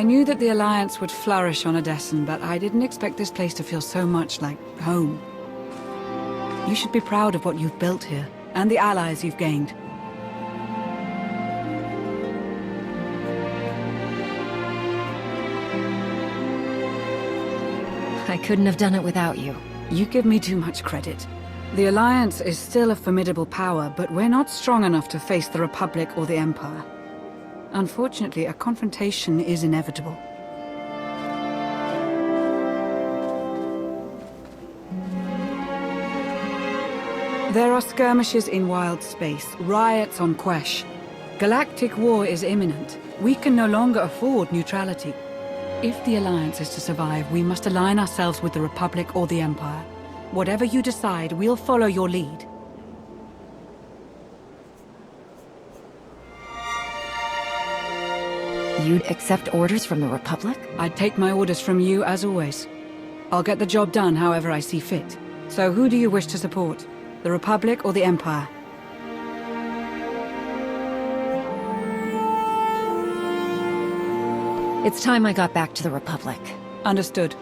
I knew that the Alliance would flourish on Odessen, but I didn't expect this place to feel so much like home. You should be proud of what you've built here, and the allies you've gained. I couldn't have done it without you. You give me too much credit. The Alliance is still a formidable power, but we're not strong enough to face the Republic or the Empire. Unfortunately, a confrontation is inevitable. There are skirmishes in wild space, riots on Quesh. Galactic war is imminent. We can no longer afford neutrality. If the Alliance is to survive, we must align ourselves with the Republic or the Empire. Whatever you decide, we'll follow your lead. You'd accept orders from the Republic? I'd take my orders from you, as always. I'll get the job done however I see fit. So who do you wish to support? The Republic or the Empire? It's time I got back to the Republic. Understood.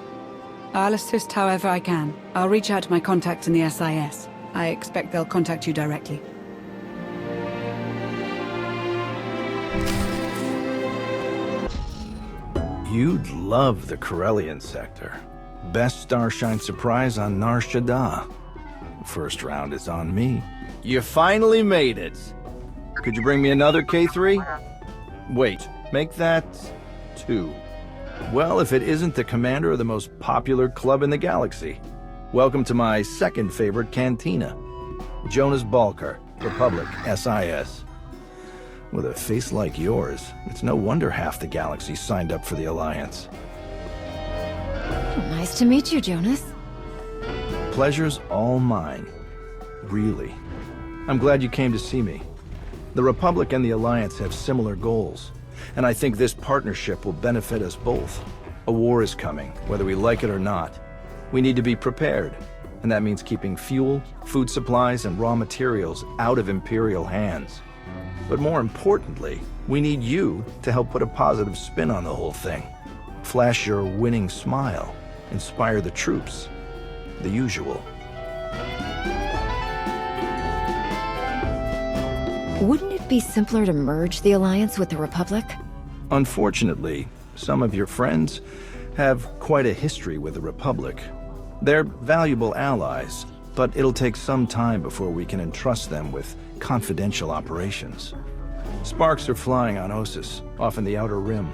I'll assist however I can. I'll reach out to my contacts in the SIS. I expect they'll contact you directly. You'd love the Corellian sector. Best Starshine surprise on Nar Shaddaa. First round is on me. You finally made it. Could you bring me another K3? Wait, make that 2. Well, if it isn't the commander of the most popular club in the galaxy. Welcome to my second favorite cantina. Jonas Balker, Republic, SIS. With a face like yours, it's no wonder half the galaxy signed up for the Alliance. Nice to meet you, Jonas. Pleasure's all mine. Really. I'm glad you came to see me. The Republic and the Alliance have similar goals, and I think this partnership will benefit us both. A war is coming, whether we like it or not. We need to be prepared, and that means keeping fuel, food supplies, and raw materials out of Imperial hands. But more importantly, we need you to help put a positive spin on the whole thing. Flash your winning smile, inspire the troops. The usual. Wouldn't it be simpler to merge the Alliance with the Republic? Unfortunately, some of your friends have quite a history with the Republic. They're valuable allies, but it'll take some time before we can entrust them with confidential operations. Sparks are flying on Ossus, off in the Outer Rim.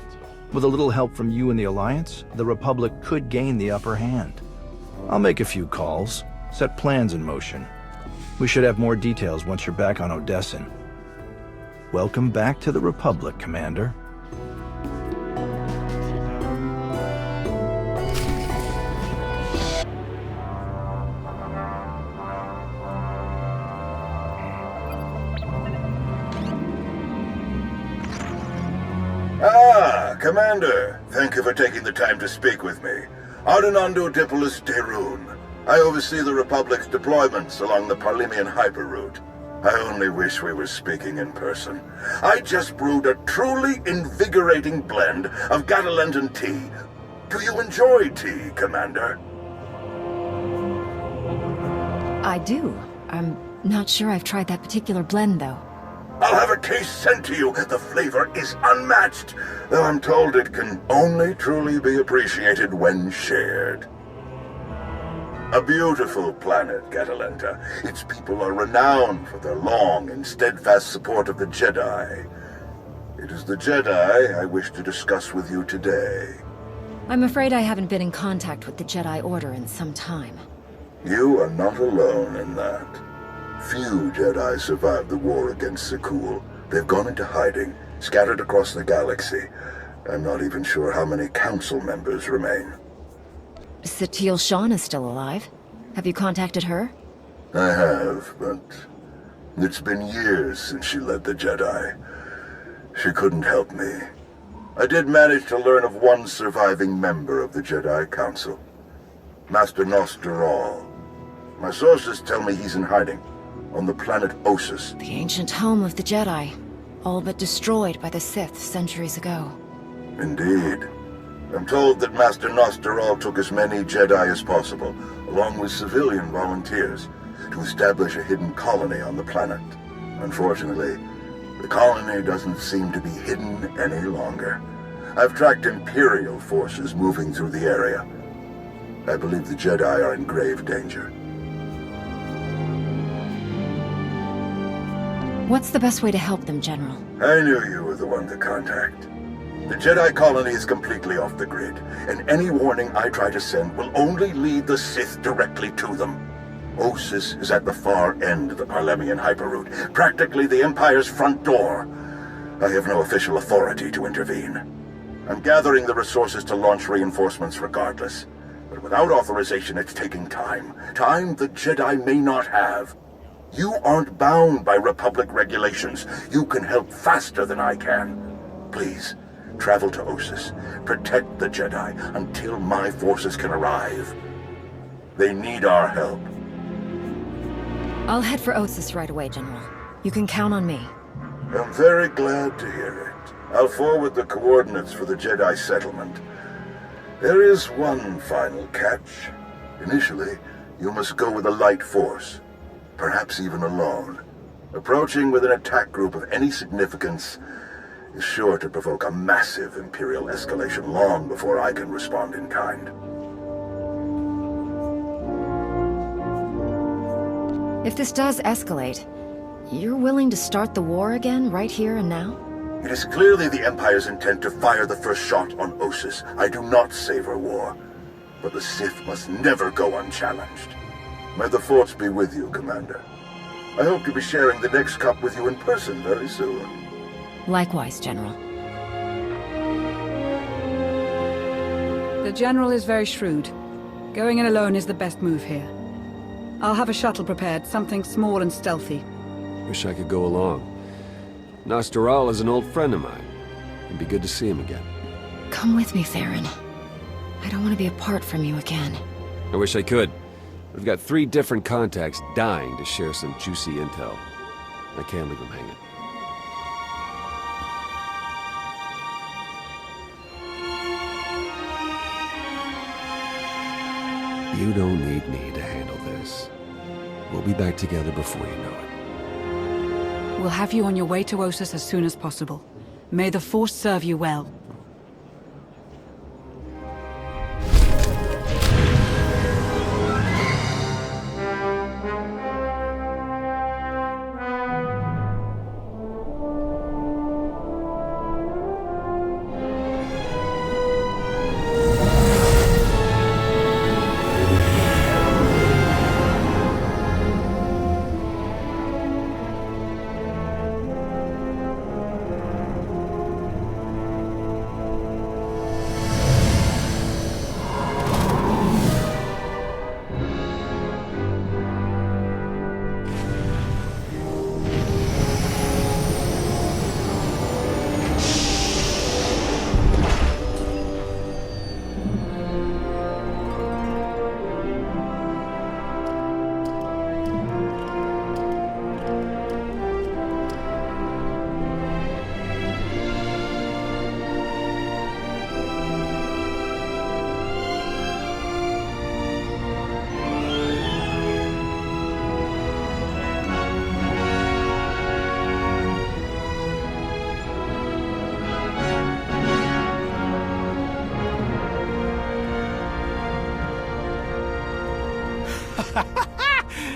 With a little help from you and the Alliance, the Republic could gain the upper hand. I'll make a few calls, set plans in motion. We should have more details once you're back on Odessen. Welcome back to the Republic, Commander. Commander, thank you for taking the time to speak with me. Ardinando Dipolis Derun. I oversee the Republic's deployments along the Parlemian hyperroute. I only wish we were speaking in person. I just brewed a truly invigorating blend of Gatalentan tea. Do you enjoy tea, Commander? I do. I'm not sure I've tried that particular blend, though. I'll have a case sent to you. The flavor is unmatched, though I'm told it can only truly be appreciated when shared. A beautiful planet, Catalenta. Its people are renowned for their long and steadfast support of the Jedi. It is the Jedi I wish to discuss with you today. I'm afraid I haven't been in contact with the Jedi Order in some time. You are not alone in that. Few Jedi survived the war against Sekul. They've gone into hiding, scattered across the galaxy. I'm not even sure how many council members remain. Satele Shan is still alive. Have you contacted her? I have, but it's been years since she led the Jedi. She couldn't help me. I did manage to learn of one surviving member of the Jedi Council, Master Nostral. My sources tell me he's in hiding, on the planet Ossus. The ancient home of the Jedi, all but destroyed by the Sith centuries ago. Indeed. I'm told that Master Nostral took as many Jedi as possible, along with civilian volunteers, to establish a hidden colony on the planet. Unfortunately, the colony doesn't seem to be hidden any longer. I've tracked Imperial forces moving through the area. I believe the Jedi are in grave danger. What's the best way to help them, General? I knew you were the one to contact. The Jedi colony is completely off the grid, and any warning I try to send will only lead the Sith directly to them. Ossus is at the far end of the Parlemian hyperroute, practically the Empire's front door. I have no official authority to intervene. I'm gathering the resources to launch reinforcements regardless. But without authorization, it's taking time. Time the Jedi may not have. You aren't bound by Republic regulations. You can help faster than I can. Please, travel to Ossus. Protect the Jedi until my forces can arrive. They need our help. I'll head for Ossus right away, General. You can count on me. I'm very glad to hear it. I'll forward the coordinates for the Jedi settlement. There is one final catch. Initially, you must go with a light force. Perhaps even alone. Approaching with an attack group of any significance is sure to provoke a massive Imperial escalation long before I can respond in kind. If this does escalate, you're willing to start the war again right here and now? It is clearly the Empire's intent to fire the first shot on Ossus. I do not savor war, but the Sith must never go unchallenged. May the Force be with you, Commander. I hope to be sharing the next cup with you in person very soon. Likewise, General. The General is very shrewd. Going in alone is the best move here. I'll have a shuttle prepared, something small and stealthy. Wish I could go along. Nostral is an old friend of mine. It'd be good to see him again. Come with me, Theron. I don't want to be apart from you again. I wish I could. We've got 3 different contacts dying to share some juicy intel. I can't leave them hanging. You don't need me to handle this. We'll be back together before you know it. We'll have you on your way to Ossus as soon as possible. May the Force serve you well.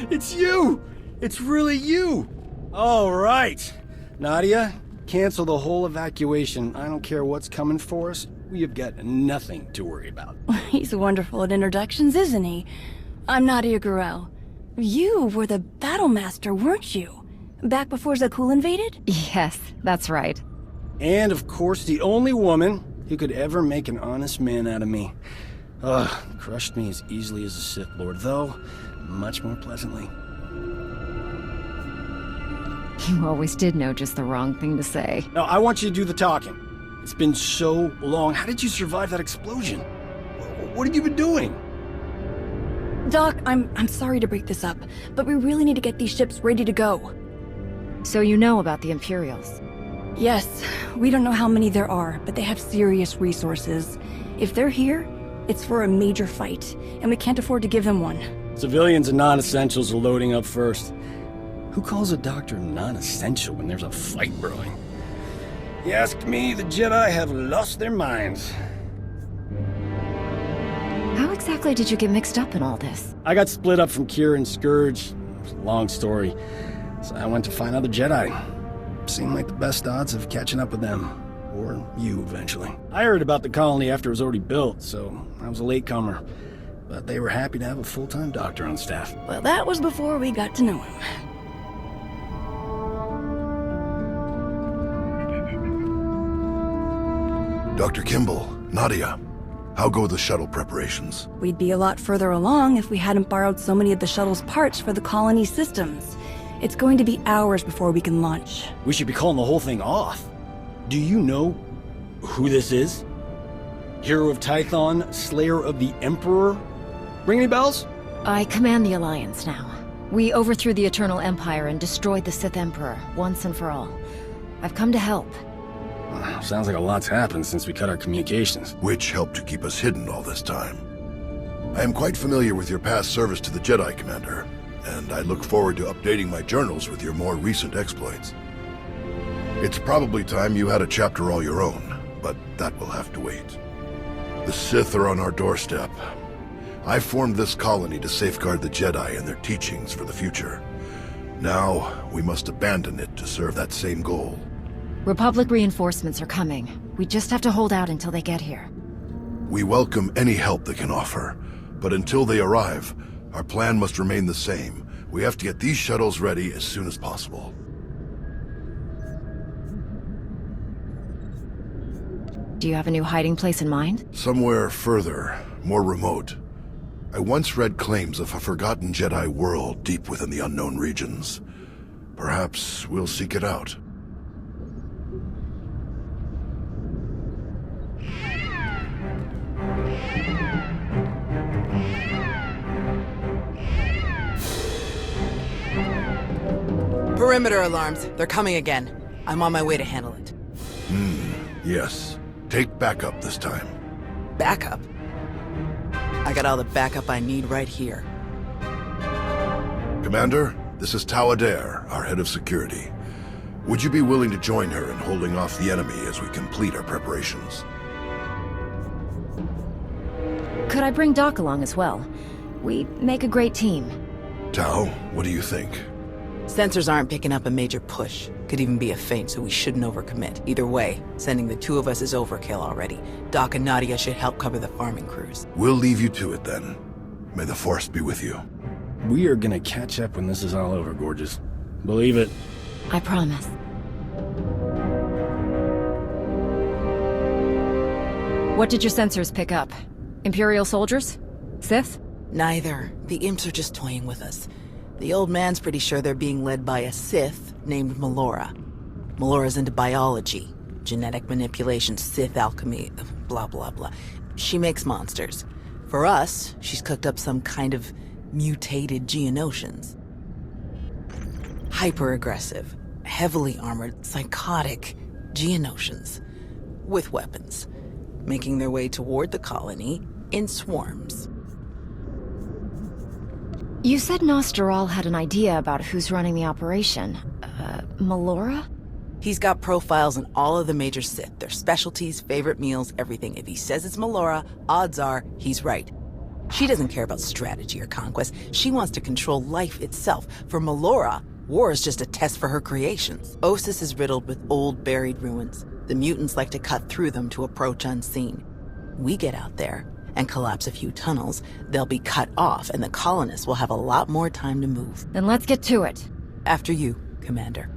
It's you! It's really you! All right. Nadia, cancel the whole evacuation. I don't care what's coming for us. We have got nothing to worry about. He's wonderful at introductions, isn't he? I'm Nadia Grell. You were the battle master, weren't you? Back before Zakul invaded? Yes, that's right. And of course, the only woman who could ever make an honest man out of me. Crushed me as easily as a Sith Lord, though much more pleasantly. You always did know just the wrong thing to say. Now, I want you to do the talking. It's been so long. How did you survive that explosion? What have you been doing? Doc, I'm sorry to break this up, but we really need to get these ships ready to go. So you know about the Imperials? Yes, we don't know how many there are, but they have serious resources. If they're here, it's for a major fight, and we can't afford to give them one. Civilians and non-essentials are loading up first. Who calls a doctor non-essential when there's a fight brewing? You ask me, the Jedi have lost their minds. How exactly did you get mixed up in all this? I got split up from Kira and Scourge. It's a long story. So I went to find other Jedi. Seemed like the best odds of catching up with them. Or you, eventually. I heard about the colony after it was already built, so I was a latecomer. But they were happy to have a full-time doctor on staff. Well, that was before we got to know him. Dr. Kimball, Nadia, how go the shuttle preparations? We'd be a lot further along if we hadn't borrowed so many of the shuttle's parts for the colony systems. It's going to be hours before we can launch. We should be calling the whole thing off. Do you know who this is? Hero of Tython, Slayer of the Emperor? Ring any bells? I command the Alliance now. We overthrew the Eternal Empire and destroyed the Sith Emperor, once and for all. I've come to help. Sounds like a lot's happened since we cut our communications. Which helped to keep us hidden all this time. I am quite familiar with your past service to the Jedi, Commander, and I look forward to updating my journals with your more recent exploits. It's probably time you had a chapter all your own, but that will have to wait. The Sith are on our doorstep. I formed this colony to safeguard the Jedi and their teachings for the future. Now, we must abandon it to serve that same goal. Republic reinforcements are coming. We just have to hold out until they get here. We welcome any help they can offer, but until they arrive, our plan must remain the same. We have to get these shuttles ready as soon as possible. Do you have a new hiding place in mind? Somewhere further, more remote. I once read claims of a forgotten Jedi world deep within the unknown regions. Perhaps we'll seek it out. Perimeter alarms. They're coming again. I'm on my way to handle it. Yes. Take backup this time. Backup? I got all the backup I need right here. Commander, this is Tau Adair, our head of security. Would you be willing to join her in holding off the enemy as we complete our preparations? Could I bring Doc along as well? We make a great team. Tau, what do you think? Sensors aren't picking up a major push. Could even be a feint, so we shouldn't overcommit. Either way, sending the two of us is overkill already. Doc and Nadia should help cover the farming crews. We'll leave you to it then. May the Force be with you. We are gonna catch up when this is all over, gorgeous. Believe it. I promise. What did your sensors pick up? Imperial soldiers? Sith? Neither. The imps are just toying with us. The old man's pretty sure they're being led by a Sith named Melora. Melora's into biology, genetic manipulation, Sith alchemy, blah blah blah. She makes monsters. For us, she's cooked up some kind of mutated Geonosians. Hyper-aggressive, heavily armored, psychotic Geonosians. With weapons. Making their way toward the colony in swarms. You said Nostoral had an idea about who's running the operation. Melora? He's got profiles on all of the major Sith, their specialties, favorite meals, everything. If he says it's Melora, odds are he's right. She doesn't care about strategy or conquest. She wants to control life itself. For Melora, war is just a test for her creations. Ossus is riddled with old, buried ruins. The mutants like to cut through them to approach unseen. We get out there and collapse a few tunnels, they'll be cut off, and the colonists will have a lot more time to move. Then let's get to it. After you, Commander.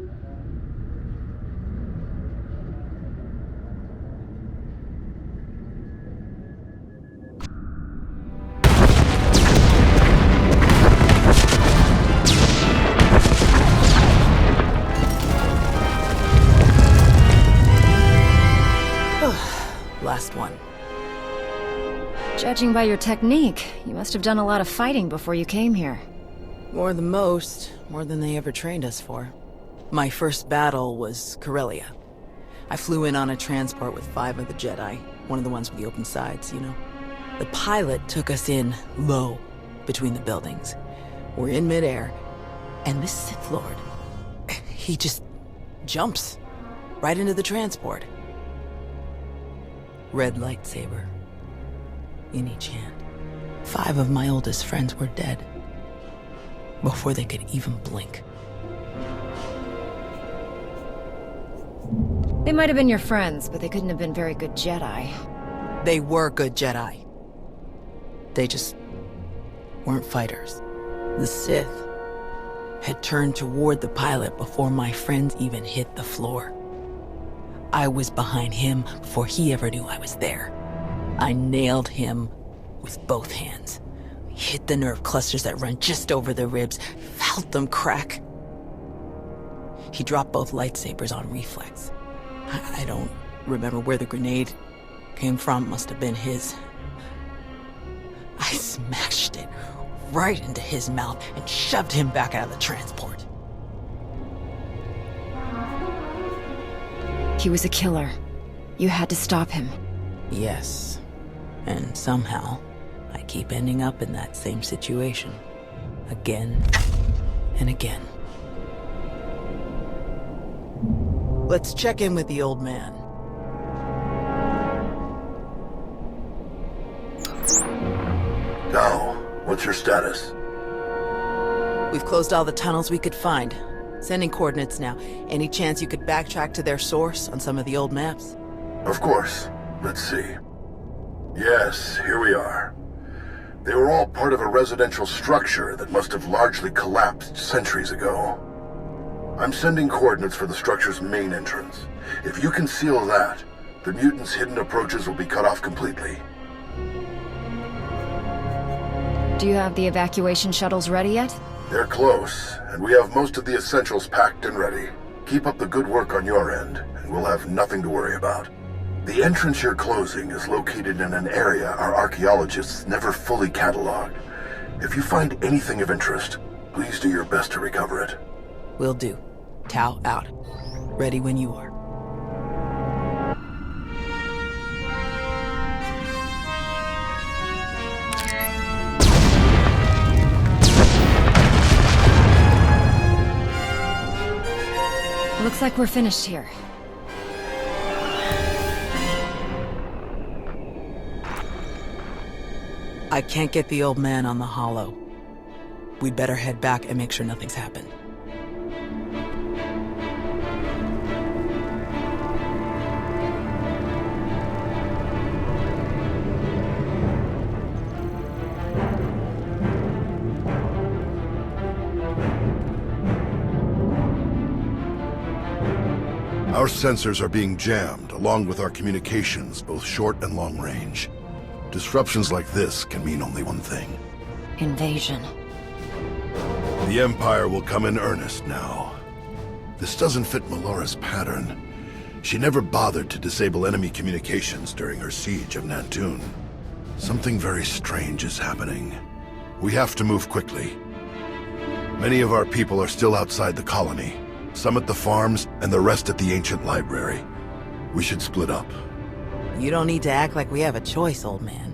Judging by your technique, you must have done a lot of fighting before you came here. More than most, more than they ever trained us for. My first battle was Corellia. I flew in on a transport with 5 of the Jedi, one of the ones with the open sides, you know. The pilot took us in low, between the buildings. We're in midair, and this Sith Lord, he just jumps right into the transport. Red lightsaber in each hand. 5 of my oldest friends were dead before they could even blink. They might have been your friends, but they couldn't have been very good Jedi. They were good Jedi. They just weren't fighters. The Sith had turned toward the pilot before my friends even hit the floor. I was behind him before he ever knew I was there. I nailed him with both hands. Hit the nerve clusters that run just over the ribs, felt them crack. He dropped both lightsabers on reflex. I don't remember where the grenade came from, must have been his. I smashed it right into his mouth and shoved him back out of the transport. He was a killer. You had to stop him. Yes. And somehow, I keep ending up in that same situation. Again and again. Let's check in with the old man. Now, what's your status? We've closed all the tunnels we could find. Sending coordinates now. Any chance you could backtrack to their source on some of the old maps? Of course. Let's see. Yes, here we are. They were all part of a residential structure that must have largely collapsed centuries ago. I'm sending coordinates for the structure's main entrance. If you can seal that, the mutants' hidden approaches will be cut off completely. Do you have the evacuation shuttles ready yet? They're close, and we have most of the essentials packed and ready. Keep up the good work on your end, and we'll have nothing to worry about. The entrance you're closing is located in an area our archaeologists never fully cataloged. If you find anything of interest, please do your best to recover it. Will do. Tau out. Ready when you are. Looks like we're finished here. I can't get the old man on the holo. We'd better head back and make sure nothing's happened. Our sensors are being jammed, along with our communications, both short and long range. Disruptions like this can mean only one thing. Invasion. The Empire will come in earnest now. This doesn't fit Melora's pattern. She never bothered to disable enemy communications during her siege of Nantoon. Something very strange is happening. We have to move quickly. Many of our people are still outside the colony. Some at the farms, and the rest at the ancient library. We should split up. You don't need to act like we have a choice, old man.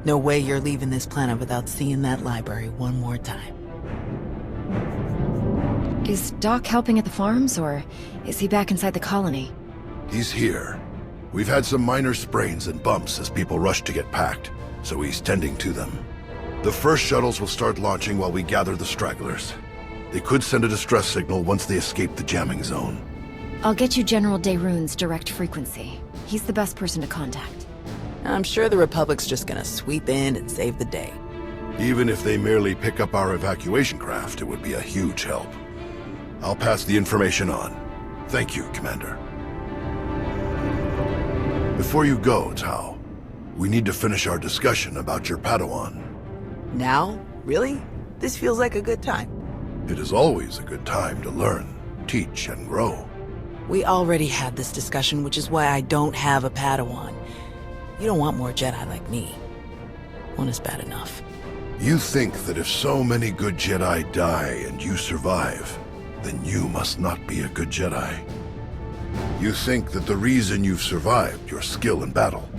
No way you're leaving this planet without seeing that library one more time. Is Doc helping at the farms, or is he back inside the colony? He's here. We've had some minor sprains and bumps as people rush to get packed, so he's tending to them. The first shuttles will start launching while we gather the stragglers. They could send a distress signal once they escape the jamming zone. I'll get you General Daeroon's direct frequency. He's the best person to contact. I'm sure the Republic's just gonna sweep in and save the day. Even if they merely pick up our evacuation craft, it would be a huge help. I'll pass the information on. Thank you, Commander. Before you go, Tau, we need to finish our discussion about your Padawan. Now? Really? This feels like a good time. It is always a good time to learn, teach, and grow. We already had this discussion, which is why I don't have a Padawan. You don't want more Jedi like me. One is bad enough. You think that if so many good Jedi die and you survive, then you must not be a good Jedi. You think that the reason you've survived, your skill in battle,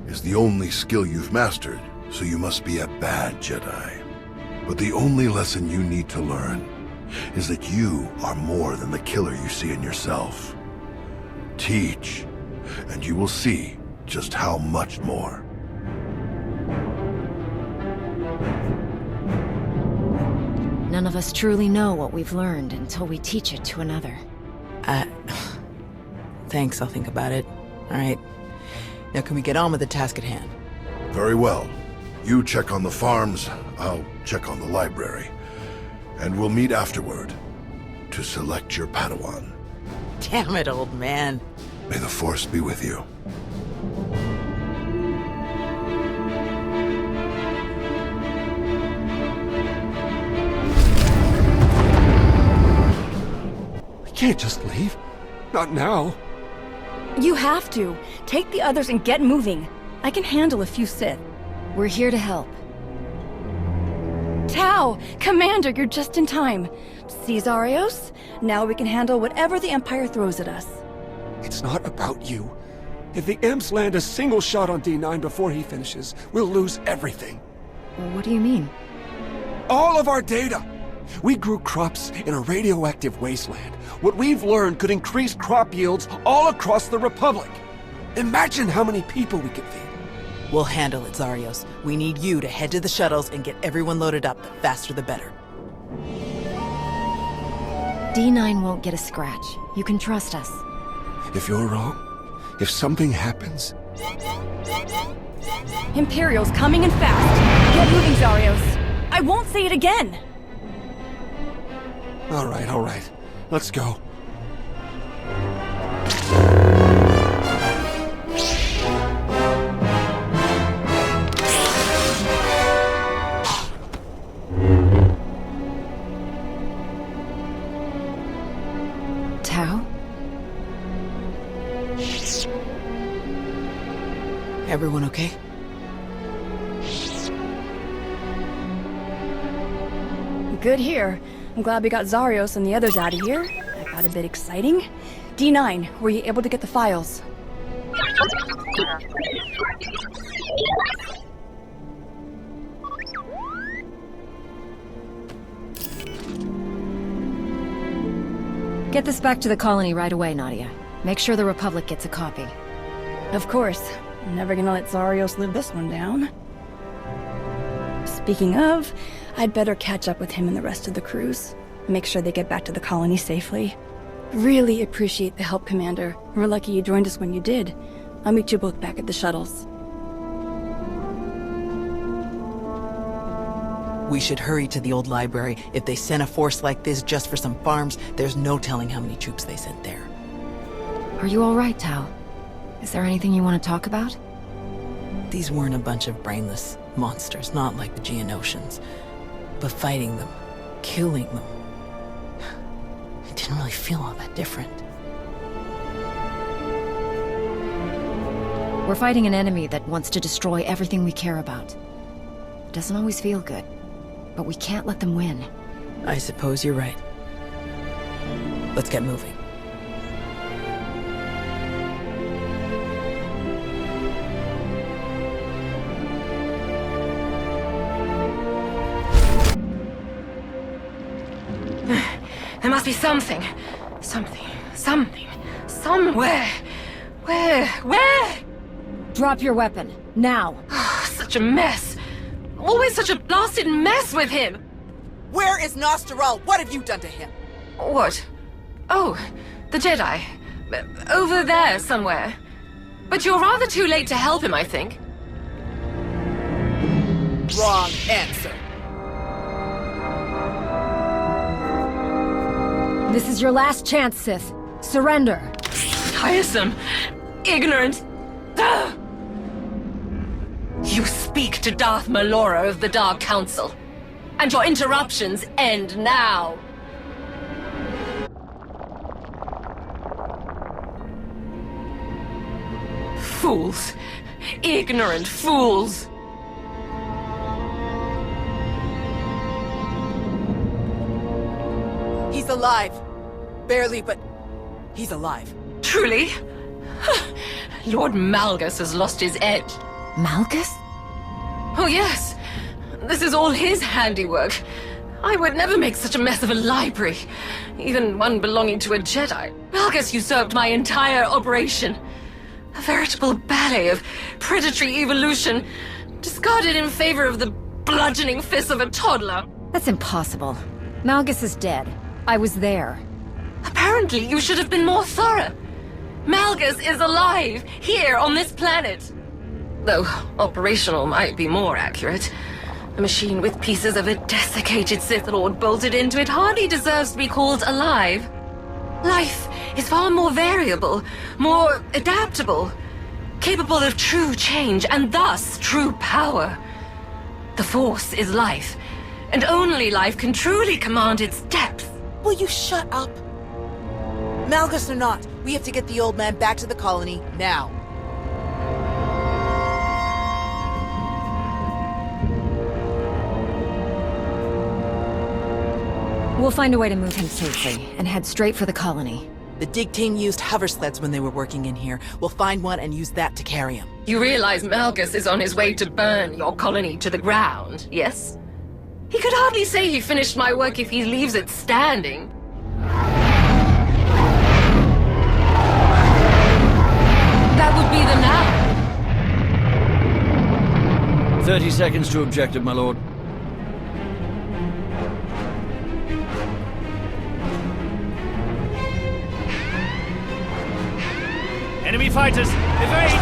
is the only skill you've mastered, so you must be a bad Jedi. But the only lesson you need to learn is that you are more than the killer you see in yourself. Teach, and you will see just how much more. None of us truly know what we've learned until we teach it to another. Thanks, I'll think about it. All right. Now can we get on with the task at hand? Very well. You check on the farms, I'll check on the library. And we'll meet afterward to select your Padawan. Damn it, old man. May the Force be with you. We can't just leave. Not now. You have to. Take the others and get moving. I can handle a few Sith. We're here to help. Tau! Commander, you're just in time. See, Zarios? Now we can handle whatever the Empire throws at us. It's not about you. If the Imps land a single shot on D9 before he finishes, we'll lose everything. What do you mean? All of our data! We grew crops in a radioactive wasteland. What we've learned could increase crop yields all across the Republic. Imagine how many people we could feed. We'll handle it, Zarios. We need you to head to the shuttles and get everyone loaded up. The faster the better. D9 won't get a scratch. You can trust us. If you're wrong, if something happens... Imperial's coming in fast. Get moving, Zarios. I won't say it again. All right. Let's go. Tau? Everyone okay? Good here. I'm glad we got Zarios and the others out of here. That got a bit exciting. D9, were you able to get the files? Get this back to the colony right away, Nadia. Make sure the Republic gets a copy. Of course. I'm never gonna let Zarios live this one down. Speaking of, I'd better catch up with him and the rest of the crews. Make sure they get back to the colony safely. Really appreciate the help, Commander. We're lucky you joined us when you did. I'll meet you both back at the shuttles. We should hurry to the old library. If they sent a force like this just for some farms, there's no telling how many troops they sent there. Are you all right, Tau? Is there anything you want to talk about? These weren't a bunch of brainless monsters, not like the Geonosians. But fighting them, killing them, it didn't really feel all that different. We're fighting an enemy that wants to destroy everything we care about. It doesn't always feel good, but we can't let them win. I suppose you're right. Let's get moving. There must be something. Somewhere. Where? Drop your weapon, now. Such a mess. Always such a blasted mess with him. Where is Nosteral? What have you done to him? What? Oh, the Jedi. Over there somewhere. But you're rather too late to help him, I think. Wrong answer. This is your last chance, Sith. Surrender. Tiresome. Ignorant. Ugh. You speak to Darth Melora of the Dark Council. And your interruptions end now. Fools. Ignorant fools. He's alive. Barely, but he's alive. Truly? Lord Malgus has lost his edge. Malgus? Oh yes. This is all his handiwork. I would never make such a mess of a library. Even one belonging to a Jedi. Malgus usurped my entire operation. A veritable ballet of predatory evolution, discarded in favor of the bludgeoning fists of a toddler. That's impossible. Malgus is dead. I was there. Apparently, you should have been more thorough. Malgus is alive, here on this planet. Though operational might be more accurate. A machine with pieces of a desiccated Sith Lord bolted into it hardly deserves to be called alive. Life is far more variable, more adaptable, capable of true change, and thus true power. The Force is life, and only life can truly command its depth. Will you shut up? Malgus or not, we have to get the old man back to the colony, now. We'll find a way to move him safely, and head straight for the colony. The dig team used hover sleds when they were working in here. We'll find one and use that to carry him. You realize Malgus is on his way to burn your colony to the ground, yes? He could hardly say he finished my work if he leaves it standing. That would be the now. 30 seconds to objective, my lord. Enemy fighters, evade!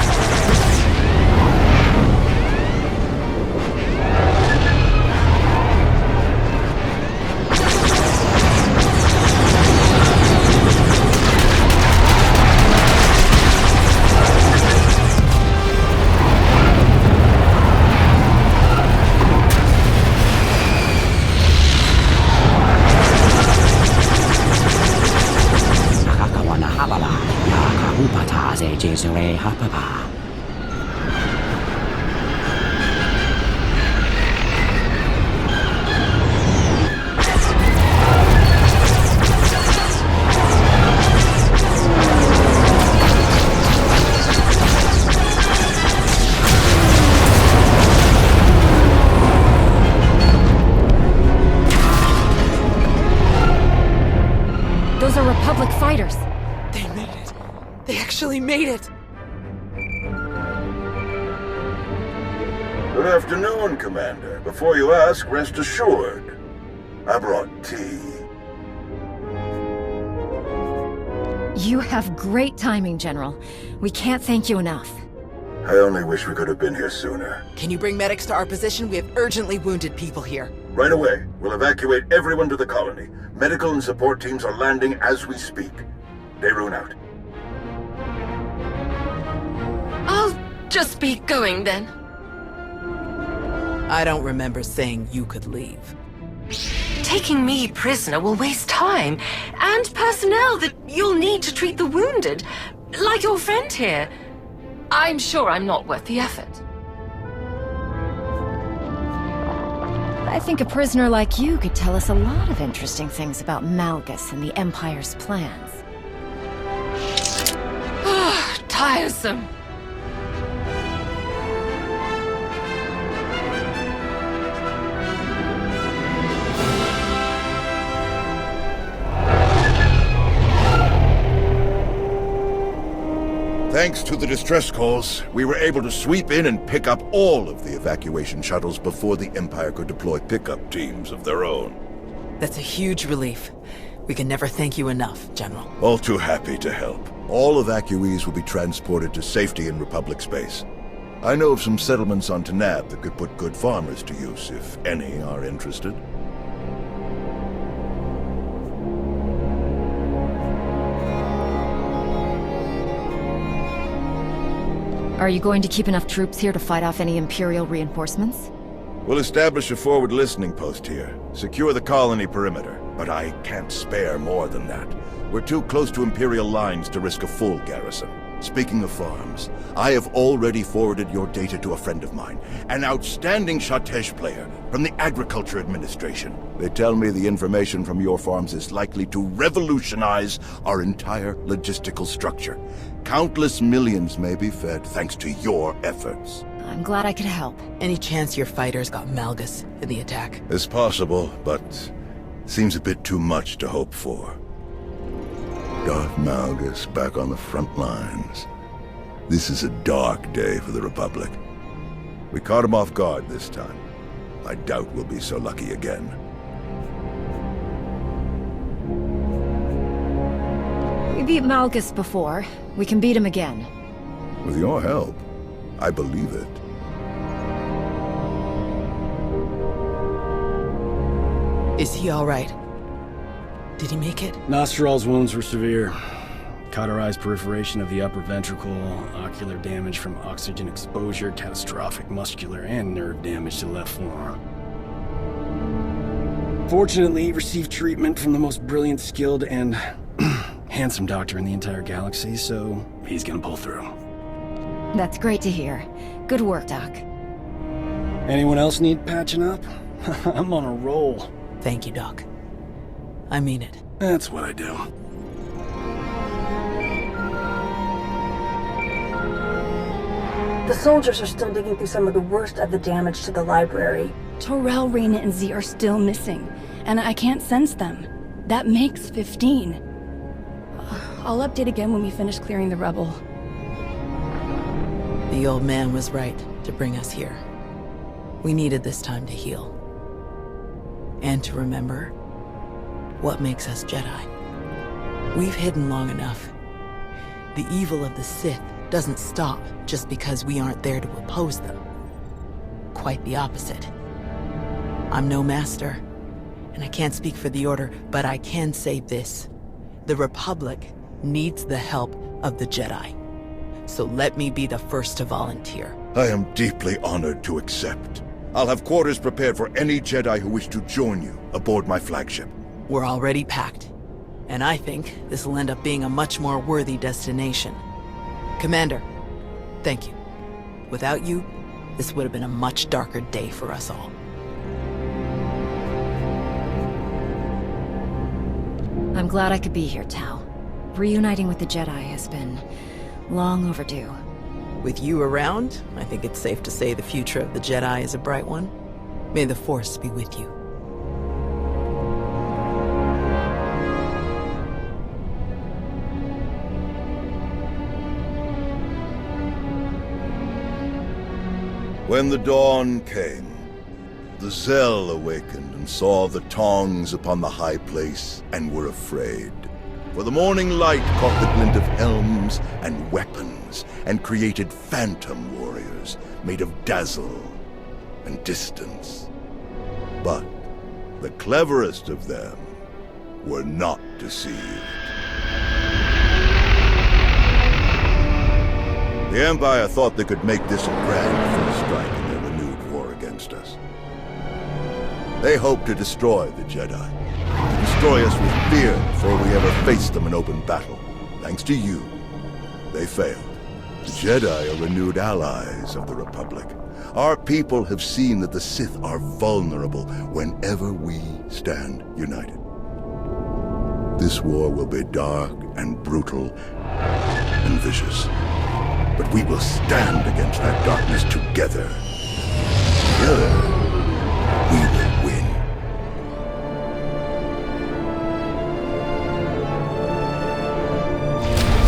Those are Republic fighters. They made it. They actually made it. Good afternoon, Commander. Before you ask, rest assured. I brought tea. You have great timing, General. We can't thank you enough. I only wish we could have been here sooner. Can you bring medics to our position? We have urgently wounded people here. Right away. We'll evacuate everyone to the colony. Medical and support teams are landing as we speak. Daerun out. I'll just be going then. I don't remember saying you could leave. Taking me prisoner will waste time, and personnel that you'll need to treat the wounded, like your friend here. I'm sure I'm not worth the effort. I think a prisoner like you could tell us a lot of interesting things about Malgus and the Empire's plans. Tiresome. Thanks to the distress calls, we were able to sweep in and pick up all of the evacuation shuttles before the Empire could deploy pickup teams of their own. That's a huge relief. We can never thank you enough, General. All too happy to help. All evacuees will be transported to safety in Republic space. I know of some settlements on Tanab that could put good farmers to use, if any are interested. Are you going to keep enough troops here to fight off any Imperial reinforcements? We'll establish a forward listening post here. Secure the colony perimeter, but I can't spare more than that. We're too close to Imperial lines to risk a full garrison. Speaking of farms, I have already forwarded your data to a friend of mine, an outstanding Shatej player from the Agriculture Administration. They tell me the information from your farms is likely to revolutionize our entire logistical structure. Countless millions may be fed thanks to your efforts. I'm glad I could help. Any chance your fighters got Malgus in the attack? It's possible, but seems a bit too much to hope for. Darth Malgus back on the front lines. This is a dark day for the Republic. We caught him off guard this time. I doubt we'll be so lucky again. We beat Malgus before. We can beat him again. With your help, I believe it. Is he all right? Did he make it? Nostral's wounds were severe. Cauterized perforation of the upper ventricle, ocular damage from oxygen exposure, catastrophic muscular and nerve damage to the left forearm. Fortunately, he received treatment from the most brilliant, skilled, and handsome doctor in the entire galaxy, so he's gonna pull through. That's great to hear. Good work, Doc. Anyone else need patching up? I'm on a roll. Thank you, Doc. I mean it. That's what I do. The soldiers are still digging through some of the worst of the damage to the library. Torel, Reyna, and Z are still missing, and I can't sense them. That makes 15. I'll update again when we finish clearing the rubble. The old man was right to bring us here. We needed this time to heal. And to remember what makes us Jedi. We've hidden long enough. The evil of the Sith doesn't stop just because we aren't there to oppose them. Quite the opposite. I'm no master, and I can't speak for the Order, but I can say this. The Republic needs the help of the Jedi. So let me be the first to volunteer. I am deeply honored to accept. I'll have quarters prepared for any Jedi who wish to join you aboard my flagship. We're already packed, and I think this will end up being a much more worthy destination. Commander, thank you. Without you, this would have been a much darker day for us all. I'm glad I could be here, Tal. Reuniting with the Jedi has been long overdue. With you around, I think it's safe to say the future of the Jedi is a bright one. May the Force be with you. When the dawn came, the Zell awakened and saw the tongs upon the high place and were afraid. For the morning light caught the glint of helms and weapons and created phantom warriors made of dazzle and distance. But the cleverest of them were not deceived. The Empire thought they could make this a grand first strike in their renewed war against us. They hoped to destroy the Jedi, to destroy us with fear before we ever faced them in open battle. Thanks to you, they failed. The Jedi are renewed allies of the Republic. Our people have seen that the Sith are vulnerable whenever we stand united. This war will be dark and brutal and vicious. But we will stand against that darkness together.